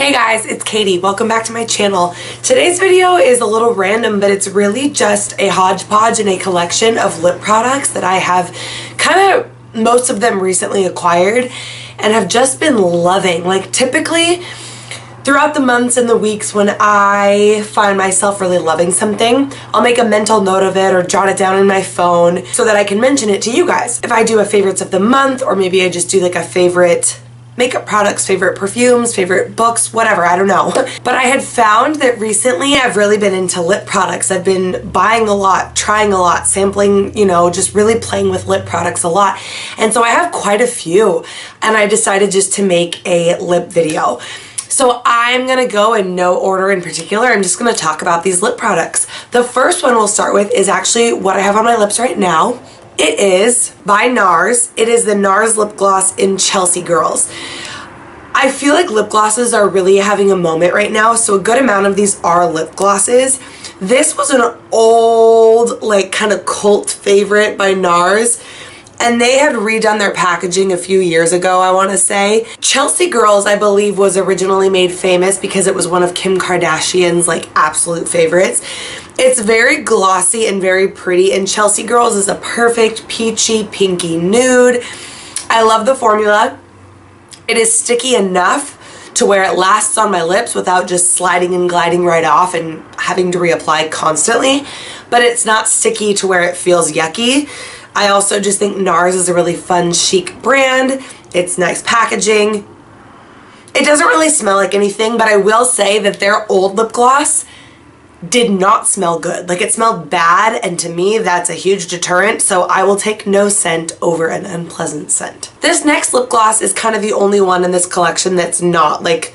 Hey guys, it's Katy. Welcome back to my channel. Today's video is a little random, but it's really just a hodgepodge and a collection of lip products that I have most of them recently acquired and have just been loving. Like typically throughout the months and the weeks when I find myself really loving something, I'll make a mental note of it or jot it down in my phone so that I can mention it to you guys. If I do a favorites of the month, or maybe I just do like a favorite makeup products, favorite perfumes, favorite books, whatever, I don't know. But I had found that recently I've really been into lip products. I've been buying a lot, trying a lot, sampling, you know, just really playing with lip products a lot. And so I have quite a few, and I decided just to make a lip video. So I'm gonna go in no order in particular. I'm just gonna talk about these lip products. The first one we'll start with is actually what I have on my lips right now. It is by NARS. It is the NARS lip gloss in Chelsea Girls. I feel like lip glosses are really having a moment right now, so a good amount of these are lip glosses. This was an old, like, kind of cult favorite by NARS, and they had redone their packaging a few years ago, I want to say. Chelsea Girls, I believe, was originally made famous because it was one of Kim Kardashian's, like, absolute favorites. It's very glossy and very pretty, and Chelsea Girls is a perfect peachy, pinky nude. I love the formula. It is sticky enough to where it lasts on my lips without just sliding and gliding right off and having to reapply constantly, but it's not sticky to where it feels yucky. I also just think NARS is a really fun, chic brand. It's nice packaging. It doesn't really smell like anything, but I will say that their old lip gloss did not smell good. Like, it smelled bad, and to me that's a huge deterrent, so I will take no scent over an unpleasant scent. This next lip gloss is kind of the only one in this collection that's not, like,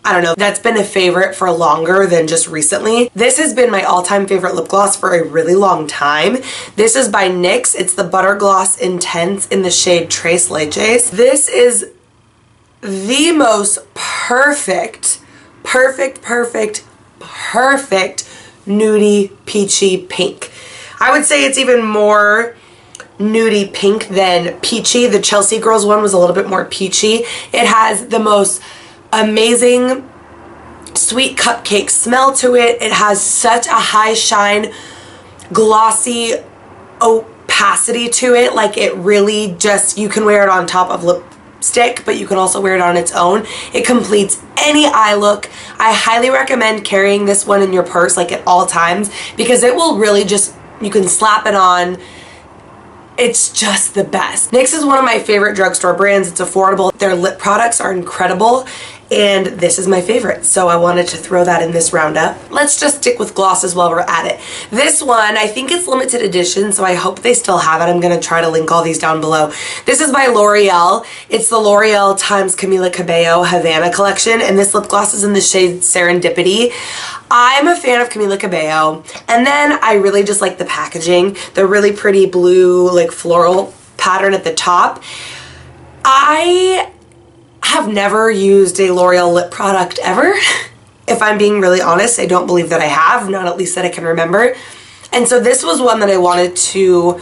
I don't know, that's been a favorite for longer than just recently. This has been my all-time favorite lip gloss for a really long time. This is by NYX. It's the Butter Gloss Intense in the shade Trace Leches. This is the most perfect nudie peachy pink. I would say it's even more nudie pink than peachy. The Chelsea Girls one was a little bit more peachy. It has the most amazing sweet cupcake smell to it. It has such a high shine, glossy opacity to it. Like, it really just, you can wear it on top of lipstick, but you can also wear it on its own. It completes any eye look. I highly recommend carrying this one in your purse, like, at all times, because it will really just, you can slap it on. It's just the best. NYX is one of my favorite drugstore brands. It's affordable. Their lip products are incredible, and this is my favorite, so I wanted to throw that in this roundup. Let's just stick with glosses while we're at it. This one, I think it's limited edition, so I hope they still have it. I'm gonna try to link all these down below. This is by L'Oreal. It's the L'Oreal times Camila Cabello Havana collection, and this lip gloss is in the shade Serendipity. I'm a fan of Camila Cabello, and then I really just like the packaging, the really pretty blue, like, floral pattern at the top. I have never used a L'Oreal lip product ever. If I'm being really honest, I don't believe that I have, not at least that I can remember. And so this was one that I wanted to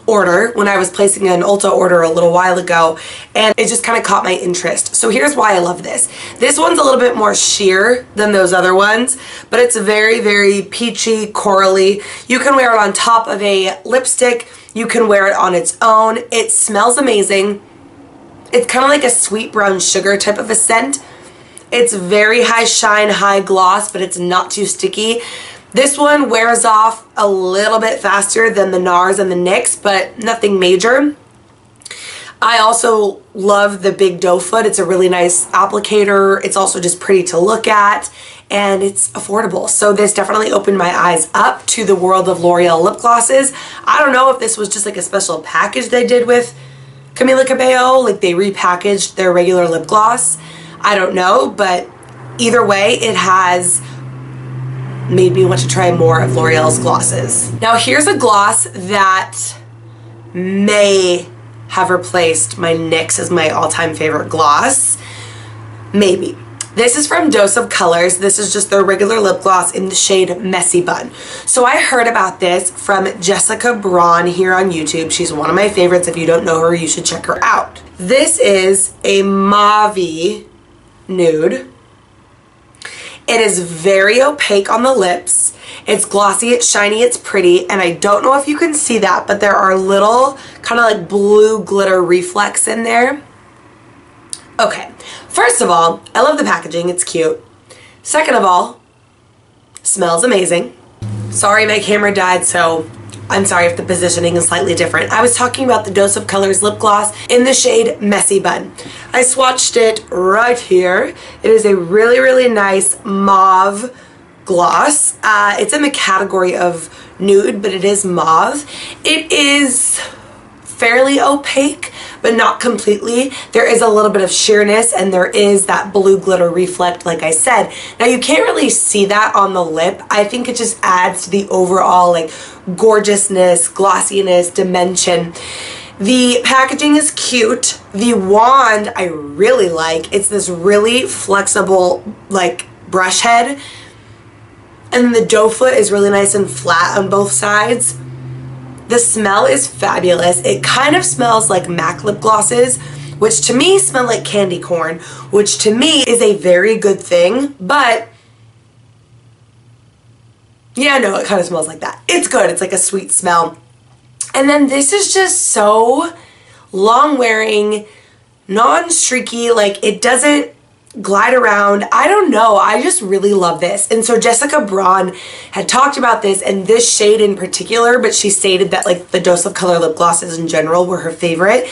order when I was placing an Ulta order a little while ago, and it just kind of caught my interest. So here's why I love this. This one's a little bit more sheer than those other ones, but it's very, very peachy, corally. You can wear it on top of a lipstick. You can wear it on its own. It smells amazing. It's kind of like a sweet brown sugar type of a scent. It's very high shine, high gloss, but it's not too sticky. This one wears off a little bit faster than the NARS and the NYX, but nothing major. I also love the big doe foot. It's a really nice applicator. It's also just pretty to look at, and it's affordable. So this definitely opened my eyes up to the world of L'Oreal lip glosses. I don't know if this was just like a special package they did with Camila Cabello, like they repackaged their regular lip gloss. I don't know, but either way, it has made me want to try more of L'Oreal's glosses. Now here's a gloss that may have replaced my NYX as my all-time favorite gloss. Maybe. This is from Dose of Colors. This is just their regular lip gloss in the shade Messy Bun. So I heard about this from Jessica Braun here on YouTube. She's one of my favorites. If you don't know her, you should check her out. This is a mauve nude. It is very opaque on the lips. It's glossy, it's shiny, it's pretty, and I don't know if you can see that, but there are little kind of like blue glitter reflex in there. Okay, first of all, I love the packaging, it's cute. Second of all, smells amazing. Sorry, my camera died, so I'm sorry if the positioning is slightly different. I was talking about the Dose of Colors lip gloss in the shade Messy Bun. I swatched it right here. It is a really, really nice mauve gloss. It's in the category of nude, but it is mauve. It is fairly opaque, but not completely. There is a little bit of sheerness, and there is that blue glitter reflect, like I said. Now, you can't really see that on the lip. I think it just adds to the overall like gorgeousness, glossiness, dimension. The packaging is cute. The wand I really like. It's this really flexible like brush head, and the doe foot is really nice and flat on both sides. The smell is fabulous. It kind of smells like MAC lip glosses, which to me smell like candy corn, which to me is a very good thing, but yeah, no, it kind of smells like that. It's good. It's like a sweet smell. And then this is just so long wearing, non-streaky, like it doesn't glide around. I don't know. I just really love this. And so Jessica Braun had talked about this and this shade in particular, but she stated that like the Dose of Color lip glosses in general were her favorite.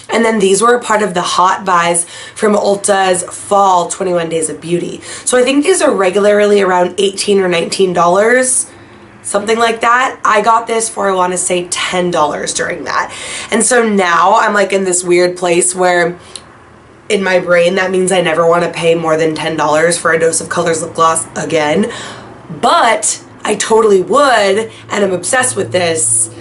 And then these were a part of the Hot Buys from Ulta's Fall 21 Days of Beauty. So I think these are regularly around $18 or $19, something like that. I got this for, I want to say, $10 during that. And so now I'm like in this weird place where in my brain that means I never want to pay more than $10 for a Dose of Colors lip gloss again. But I totally would, and I'm obsessed with this.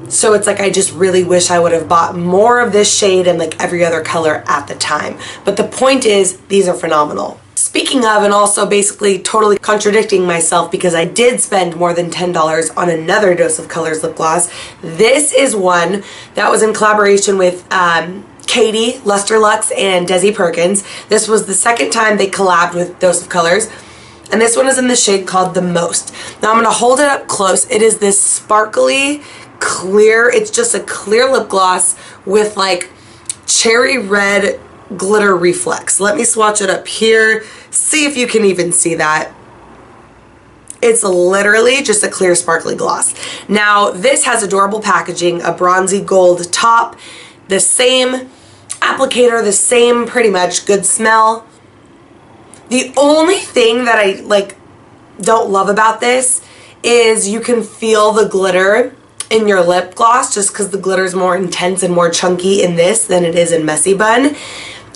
So it's like I just really wish I would have bought more of this shade and like every other color at the time. But the point is, these are phenomenal. Speaking of, and also basically totally contradicting myself because I did spend more than $10 on another Dose of Colors lip gloss. This is one that was in collaboration with Katy, Luster Lux, and Desi Perkins. This was the second time they collabed with Dose of Colors. And this one is in the shade called The Most. Now I'm going to hold it up close. It is this sparkly, clear, it's just a clear lip gloss with like cherry red glitter reflex. Let me swatch it up here. See if you can even see that. It's literally just a clear sparkly gloss. Now this has adorable packaging, a bronzy gold top, the same applicator, the same pretty much, good smell. The only thing that I like don't love about this is you can feel the glitter in your lip gloss just because the glitter is more intense and more chunky in this than it is in Messy Bun.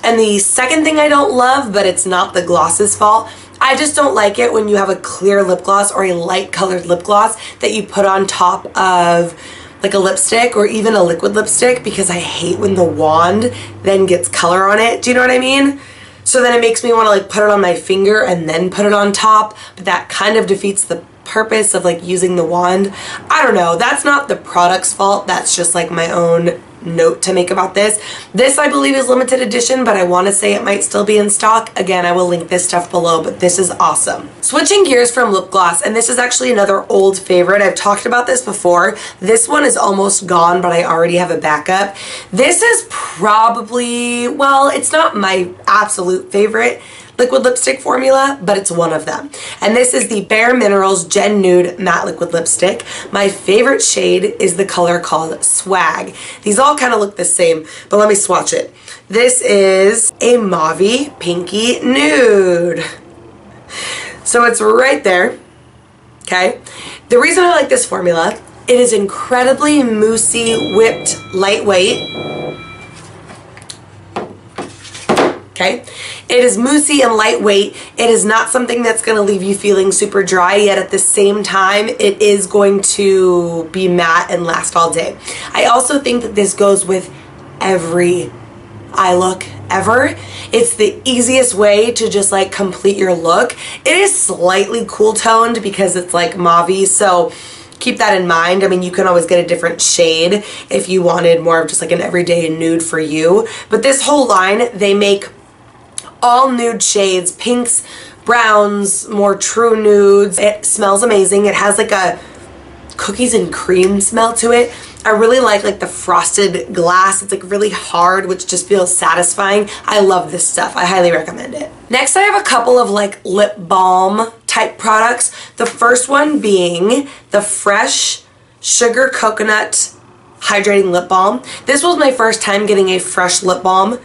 And the second thing I don't love, but it's not the gloss's fault, I just don't like it when you have a clear lip gloss or a light colored lip gloss that you put on top of like a lipstick or even a liquid lipstick, because I hate when the wand then gets color on it. Do you know what I mean? So then it makes me want to like put it on my finger and then put it on top, but that kind of defeats the purpose of like using the wand. I don't know. That's not the product's fault. That's just like my own note to make about this. This I believe is limited edition, but I want to say it might still be in stock. Again, I will link this stuff below, but this is awesome. Switching gears from lip gloss, and this is actually another old favorite. I've talked about this before. This one is almost gone, but I already have a backup. This is probably, well, it's not my absolute favorite liquid lipstick formula, but it's one of them. And this is the Bare Minerals Gen Nude Matte Liquid Lipstick. My favorite shade is the color called Swag. These all kind of look the same, but let me swatch it. This is a mauvey pinky nude. So it's right there, okay? The reason I like this formula, it is incredibly moussey, whipped, lightweight. Okay, it is moussey and lightweight. It is not something that's going to leave you feeling super dry, yet at the same time it is going to be matte and last all day. I also think that this goes with every eye look ever. It's the easiest way to just like complete your look. It is slightly cool toned because it's like mauve, so keep that in mind. I mean, you can always get a different shade if you wanted more of just like an everyday nude for you. But this whole line, they make all nude shades, pinks, browns, more true nudes. It smells amazing. It has like a cookies and cream smell to it. I really like the frosted glass. It's like really hard, which just feels satisfying. I love this stuff. I highly recommend it. Next, I have a couple of like lip balm type products. The first one being the Fresh Sugar Coconut Hydrating Lip Balm. This was my first time getting a fresh lip balm.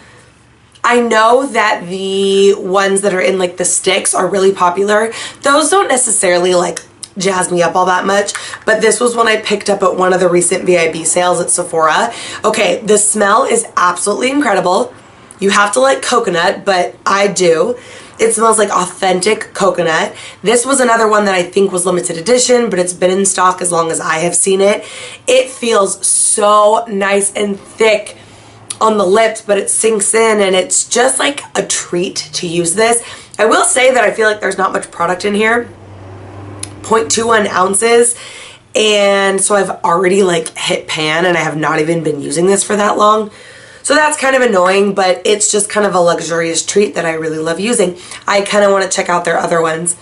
I know that the ones that are in like the sticks are really popular. Those don't necessarily like jazz me up all that much, but this was one I picked up at one of the recent VIB sales at Sephora. Okay, the smell is absolutely incredible. You have to like coconut, but I do. It smells like authentic coconut. This was another one that I think was limited edition, but it's been in stock as long as I have seen it. It feels so nice and thick on the lips, but it sinks in and it's just like a treat to use this. I will say that I feel like there's not much product in here. 0.21 ounces, and so I've already like hit pan and I have not even been using this for that long. So that's kind of annoying, but it's just kind of a luxurious treat that I really love using. I kind of want to check out their other ones.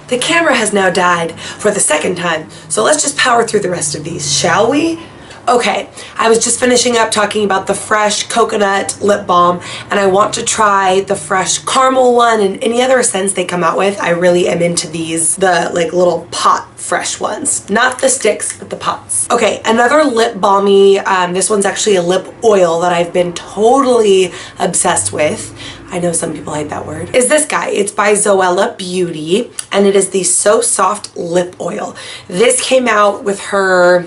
The camera has now died for the second time, so let's just power through the rest of these, shall we? Okay, I was just finishing up talking about the Fresh Coconut Lip Balm, and I want to try the Fresh Caramel one and any other scents they come out with. I really am into these, the like little pot fresh ones. Not the sticks, but the pots. Okay, another lip balmy, this one's actually a lip oil that I've been totally obsessed with. I know some people hate that word. Is this guy. It's by Zoella Beauty, and it is the So Soft Lip Oil. This came out with her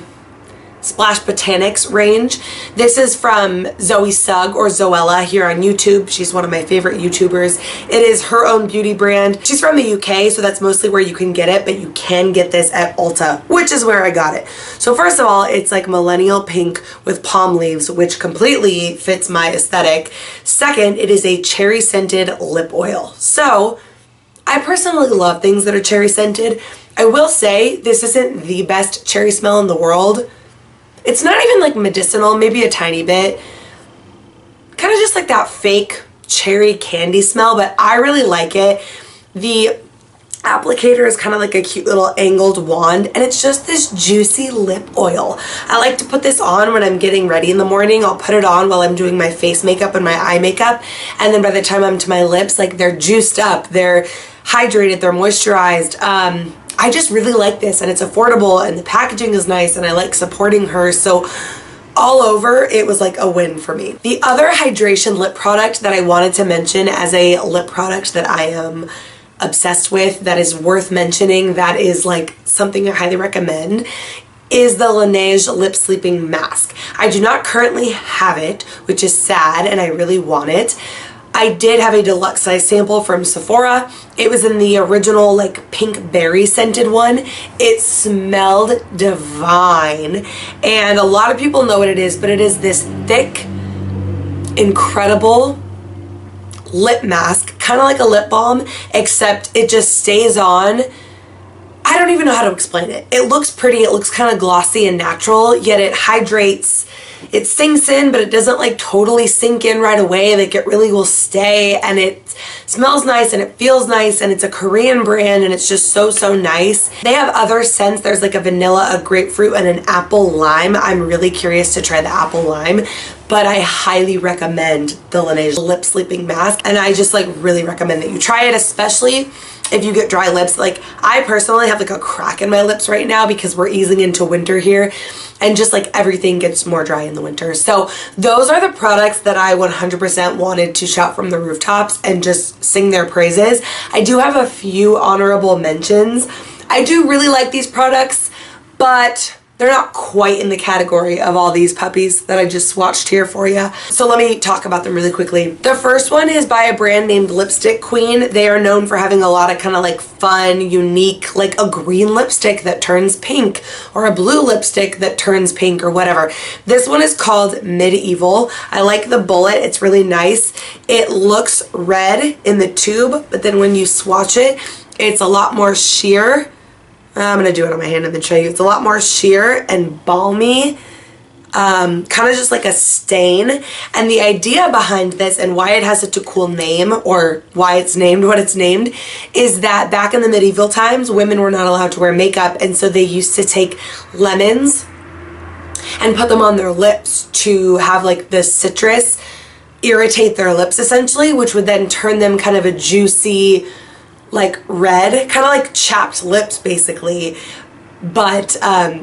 Splash Botanics range. This is from Zoe Sugg, or Zoella, here on YouTube. She's one of my favorite YouTubers. It is her own beauty brand. She's from the UK, so that's mostly where you can get it, but you can get this at Ulta, which is where I got it. So first of all, it's like millennial pink with palm leaves, which completely fits my aesthetic. Second, it is a cherry scented lip oil. So I personally love things that are cherry scented. I will say this isn't the best cherry smell in the world. It's not even like medicinal, maybe a tiny bit. Kind of just like that fake cherry candy smell, but I really like it. The applicator is kind of like a cute little angled wand, and it's just this juicy lip oil. I like to put this on when I'm getting ready in the morning. I'll put it on while I'm doing my face makeup and my eye makeup, and then by the time I'm to my lips, like they're juiced up, they're hydrated, they're moisturized. I just really like this, and it's affordable, and the packaging is nice, and I like supporting her, so all over, it was like a win for me. The other hydration lip product that I wanted to mention as a lip product that I am obsessed with, that is worth mentioning, that is like something I highly recommend, is the Laneige Lip Sleeping Mask. I do not currently have it, which is sad, and I really want it. I did have a deluxe size sample from Sephora. It was in the original like pink berry scented one. It smelled divine. And a lot of people know what it is, but it is this thick, incredible lip mask, kind of like a lip balm, except it just stays on. I don't even know how to explain it. It looks pretty, it looks kind of glossy and natural, yet it hydrates. It sinks in, but it doesn't like totally sink in right away. Like it really will stay, and it smells nice and it feels nice, and it's a Korean brand, and it's just so, so nice. They have other scents. There's like a vanilla, a grapefruit, and an apple lime. I'm really curious to try the apple lime, but I highly recommend the Laneige Lip Sleeping Mask, and I just like really recommend that you try it, especially if you get dry lips. Like I personally have like a crack in my lips right now because we're easing into winter here, and just like everything gets more dry in the winter. So those are the products that I 100% wanted to shout from the rooftops and just sing their praises. I do have a few honorable mentions. I do really like these products, but they're not quite in the category of all these puppies that I just swatched here for you. So let me talk about them really quickly. The first one is by a brand named Lipstick Queen. They are known for having a lot of kind of like fun, unique, like a green lipstick that turns pink, or a blue lipstick that turns pink, or whatever. This one is called Medieval. I like the bullet. It's really nice. It looks red in the tube, but then when you swatch it, it's a lot more sheer. I'm going to do it on my hand and then show you. It's a lot more sheer and balmy. kind of just like a stain. And the idea behind this and why it has such a cool name, or why it's named what it's named, is that back in the medieval times, women were not allowed to wear makeup, and so they used to take lemons and put them on their lips to have like the citrus irritate their lips essentially, which would then turn them kind of a juicy like red, kind of like chapped lips basically. But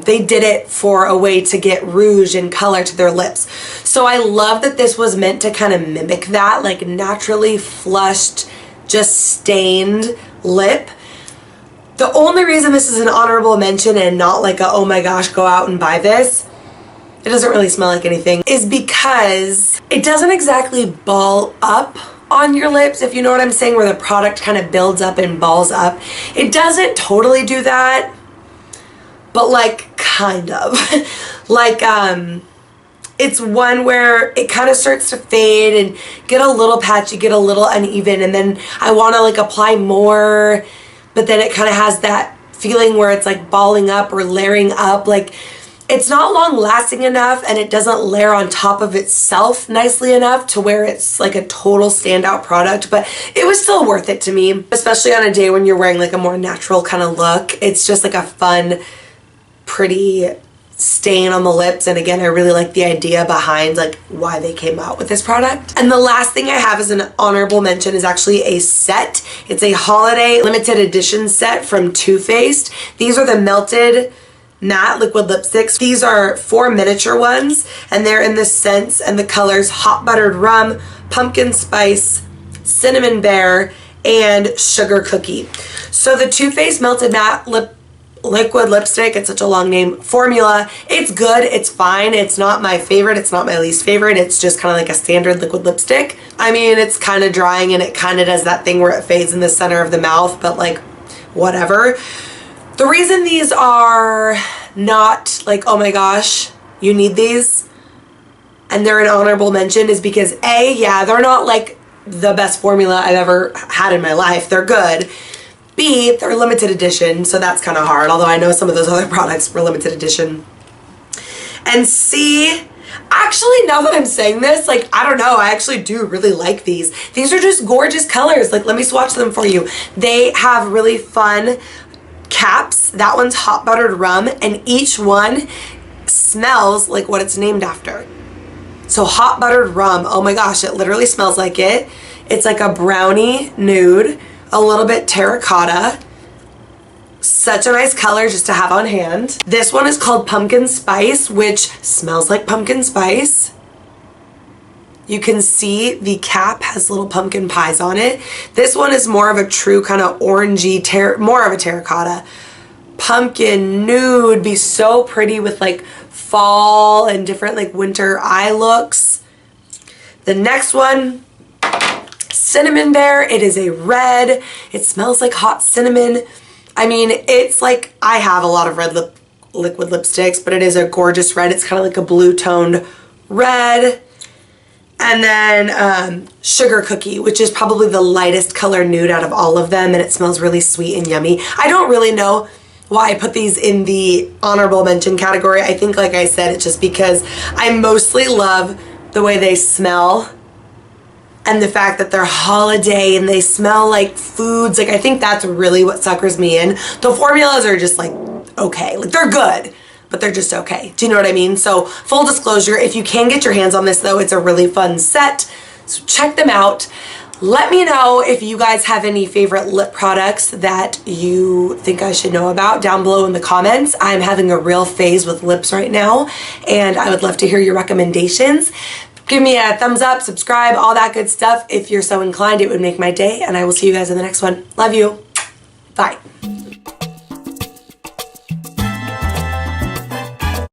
they did it for a way to get rouge and color to their lips. So I love that this was meant to kind of mimic that, like naturally flushed, just stained lip. The only reason this is an honorable mention and not like a, oh my gosh, go out and buy this, it doesn't really smell like anything, is because it doesn't exactly ball up on your lips, if you know what I'm saying, where the product kind of builds up and balls up. It doesn't totally do that, but like kind of. Like it's one where it kind of starts to fade and get a little patchy, get a little uneven, and then I want to like apply more, but then it kind of has that feeling where it's like balling up or layering up. Like it's not long lasting enough, and it doesn't layer on top of itself nicely enough to where it's like a total standout product, but it was still worth it to me, especially on a day when you're wearing like a more natural kind of look. It's just like a fun, pretty stain on the lips. And again, I really like the idea behind like why they came out with this product. And the last thing I have as an honorable mention is actually a set. It's a holiday limited edition set from Too Faced. These are the melted matte liquid lipsticks. These are 4 miniature ones, and they're in the scents and the colors hot buttered rum, pumpkin spice, cinnamon bear, and sugar cookie. So the Too Faced melted matte liquid lipstick, it's such a long name, formula, it's good, it's fine. It's not my favorite, it's not my least favorite. It's just kind of like a standard liquid lipstick. I mean, it's kind of drying and it kind of does that thing where it fades in the center of the mouth, but like whatever. The reason these are not like, oh my gosh, you need these, and they're an honorable mention, is because A, yeah, they're not like the best formula I've ever had in my life. They're good. B, they're limited edition, so that's kind of hard, although I know some of those other products were limited edition. And C, actually, now that I'm saying this, like, I don't know, I actually do really like these. These are just gorgeous colors. Like, let me swatch them for you. They have really fun caps. That one's hot buttered rum, and each one smells like what it's named after. So hot buttered rum, oh my gosh, it literally smells like it. It's like a brownie nude, a little bit terracotta. Such a nice color just to have on hand. This one is called pumpkin spice, which smells like pumpkin spice. You can see the cap has little pumpkin pies on it. This one is more of a true kind of orangey, more of a terracotta. Pumpkin nude, be so pretty with like fall and different like winter eye looks. The next one, cinnamon bear. It is a red. It smells like hot cinnamon. I mean, it's like, I have a lot of red liquid lipsticks, but it is a gorgeous red. It's kind of like a blue toned red. And then sugar cookie, which is probably the lightest color nude out of all of them, and it smells really sweet and yummy. I don't really know why I put these in the honorable mention category. I think, like I said, it's just because I mostly love the way they smell and the fact that they're holiday and they smell like foods. Like, I think that's really what suckers me in. The formulas are just like okay, like they're good, but they're just okay. Do you know what I mean? So full disclosure, if you can get your hands on this though, it's a really fun set. So check them out. Let me know if you guys have any favorite lip products that you think I should know about down below in the comments. I'm having a real phase with lips right now, and I would love to hear your recommendations. Give me a thumbs up, subscribe, all that good stuff. If you're so inclined, it would make my day, and I will see you guys in the next one. Love you. Bye.